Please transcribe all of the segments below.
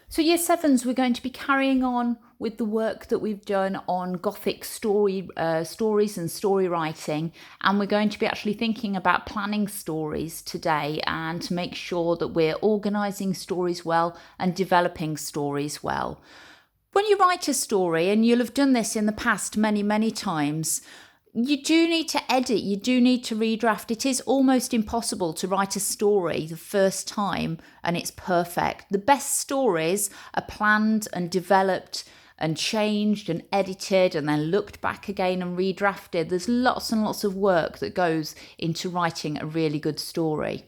So Year 7s, we're going to be carrying on with the work that we've done on Gothic stories and story writing, and we're going to be actually thinking about planning stories today and to make sure that we're organising stories well and developing stories well. When you write a story, and you'll have done this in the past many times, you do need to edit, you do need to redraft. It is almost impossible to write a story the first time and it's perfect. The best stories are planned and developed and changed and edited and then looked back again and redrafted. There's lots and lots of work that goes into writing a really good story.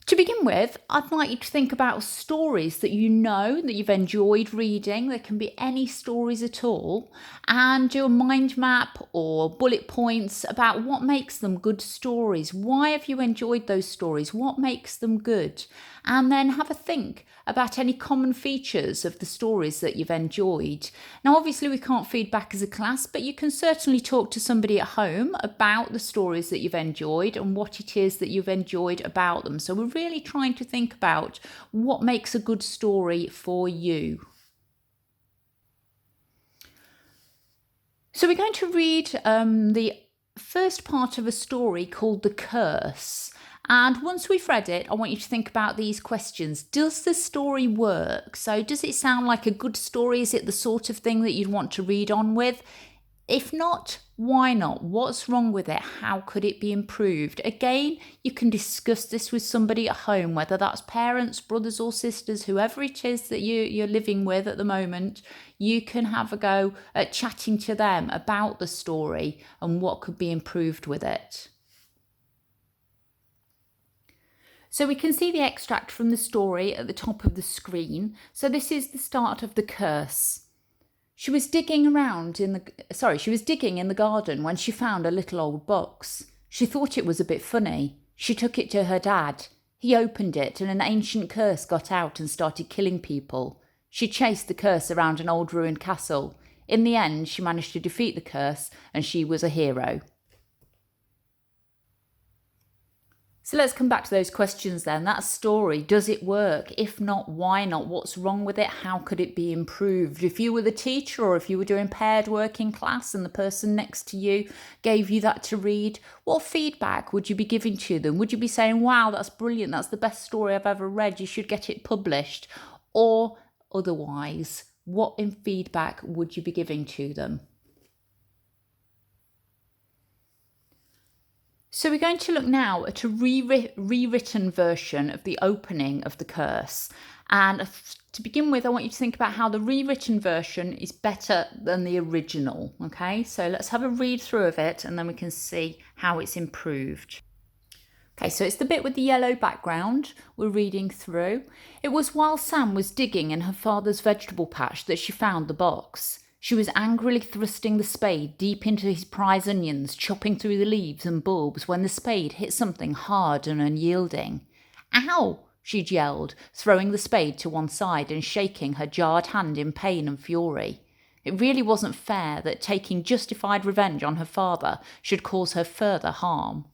To begin with, I'd like you to think about stories that you know that you've enjoyed reading. There can be any stories at all, and do a mind map or bullet points about what makes them good stories. Why have you enjoyed those stories? What makes them good? And then have a think about any common features of the stories that you've enjoyed. Now, obviously, we can't feed back as a class, but you can certainly talk to somebody at home about the stories that you've enjoyed and what it is that you've enjoyed about them. So we're really trying to think about what makes a good story for you. So we're going to read the first part of a story called The Curse. And once we've read it, I want you to think about these questions. Does the story work? So does it sound like a good story? Is it the sort of thing that you'd want to read on with? If not, why not? What's wrong with it? How could it be improved? Again, you can discuss this with somebody at home, whether that's parents, brothers or sisters, whoever it is that you're living with at the moment. You can have a go at chatting to them about the story and what could be improved with it. So we can see the extract from the story at the top of the screen. So this is the start of The Curse. She was digging in the garden when she found a little old box. She thought it was a bit funny. She took it to her dad. He opened it and an ancient curse got out and started killing people. She chased the curse around an old ruined castle. In the end, she managed to defeat the curse and she was a hero. So let's come back to those questions then. That story, does it work? If not, why not? What's wrong with it? How could it be improved? If you were the teacher or if you were doing paired work in class and the person next to you gave you that to read, what feedback would you be giving to them? Would you be saying, wow, that's brilliant, that's the best story I've ever read, you should get it published? Or otherwise, what in feedback would you be giving to them? So we're going to look now at a rewritten version of the opening of The Curse. And to begin with, I want you to think about how the rewritten version is better than the original. Okay, so let's have a read through of it and then we can see how it's improved. Okay, so it's the bit with the yellow background we're reading through. It was while Sam was digging in her father's vegetable patch that she found the box. She was angrily thrusting the spade deep into his prize onions, chopping through the leaves and bulbs when the spade hit something hard and unyielding. Ow! She'd yelled, throwing the spade to one side and shaking her jarred hand in pain and fury. It really wasn't fair that taking justified revenge on her father should cause her further harm.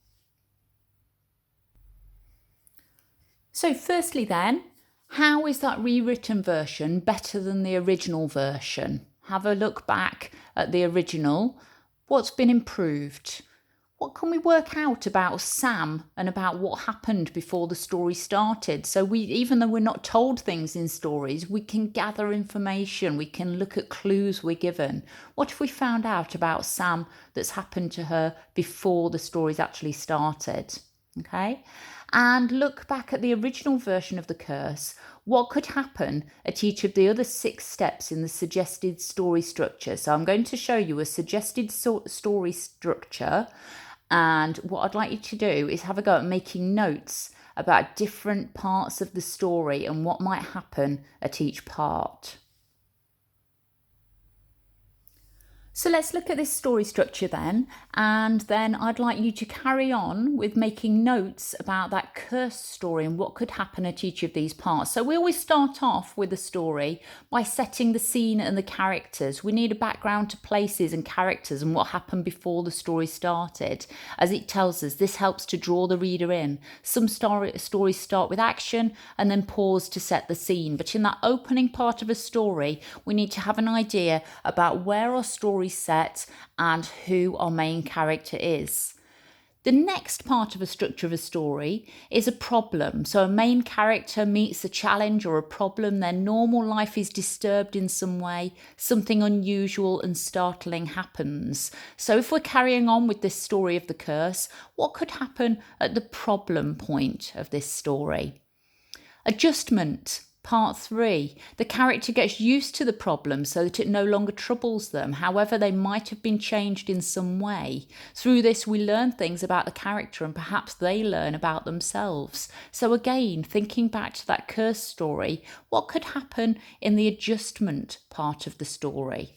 So firstly then, how is that rewritten version better than the original version? Have a look back at the original. What's been improved? What can we work out about Sam and about what happened before the story started? So even though we're not told things in stories, we can gather information, we can look at clues we're given. What have we found out about Sam that's happened to her before the story's actually started? Okay, and look back at the original version of The Curse. What could happen at each of the other 6 steps in the suggested story structure? So I'm going to show you a suggested story structure, and what I'd like you to do is have a go at making notes about different parts of the story and what might happen at each part. So let's look at this story structure then, and then I'd like you to carry on with making notes about that curse story and what could happen at each of these parts. So we always start off with a story by setting the scene and the characters. We need a background to places and characters and what happened before the story started. As it tells us, this helps to draw the reader in. Some stories start with action and then pause to set the scene. But in that opening part of a story, we need to have an idea about where our story set and who our main character is. The next part of a structure of a story is a problem. So a main character meets a challenge or a problem, their normal life is disturbed in some way, something unusual and startling happens. So if we're carrying on with this story of the curse, what could happen at the problem point of this story? Adjustment. Part 3. The character gets used to the problem so that it no longer troubles them. However, they might have been changed in some way. Through this, we learn things about the character and perhaps they learn about themselves. So again, thinking back to that curse story, what could happen in the adjustment part of the story?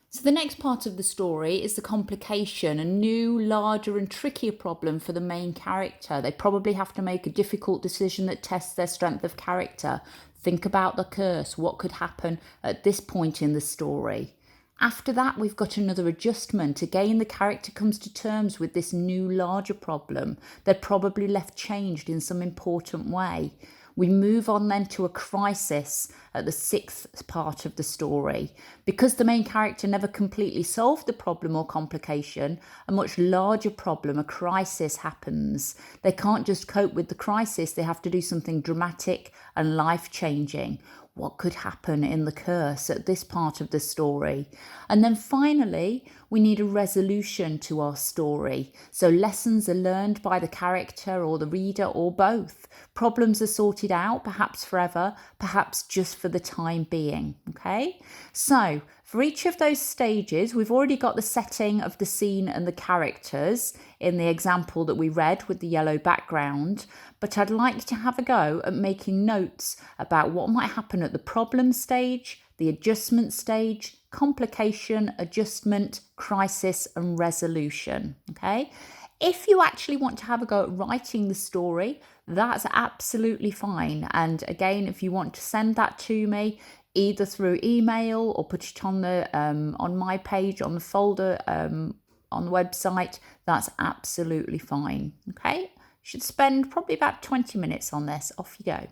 So the next part of the story is the complication, a new, larger and trickier problem for the main character. They probably have to make a difficult decision that tests their strength of character. Think about the curse. What could happen at this point in the story? After that, we've got another adjustment. Again, the character comes to terms with this new, larger problem. They're probably left changed in some important way. We move on then to a crisis at the 6th part of the story. Because the main character never completely solved the problem or complication, a much larger problem, a crisis happens. They can't just cope with the crisis, they have to do something dramatic and life-changing. What could happen in the curse at this part of the story? And then finally, we need a resolution to our story. So lessons are learned by the character or the reader or both. Problems are sorted out, perhaps forever, perhaps just for the time being. Okay? So for each of those stages, we've already got the setting of the scene and the characters in the example that we read with the yellow background. But I'd like to have a go at making notes about what might happen at the problem stage, the adjustment stage, complication, adjustment, crisis and resolution. Okay? If you actually want to have a go at writing the story, that's absolutely fine. And again, if you want to send that to me, either through email or put it on the on my page, on the folder, on the website, that's absolutely fine. Okay? Should spend probably about 20 minutes on this. Off you go.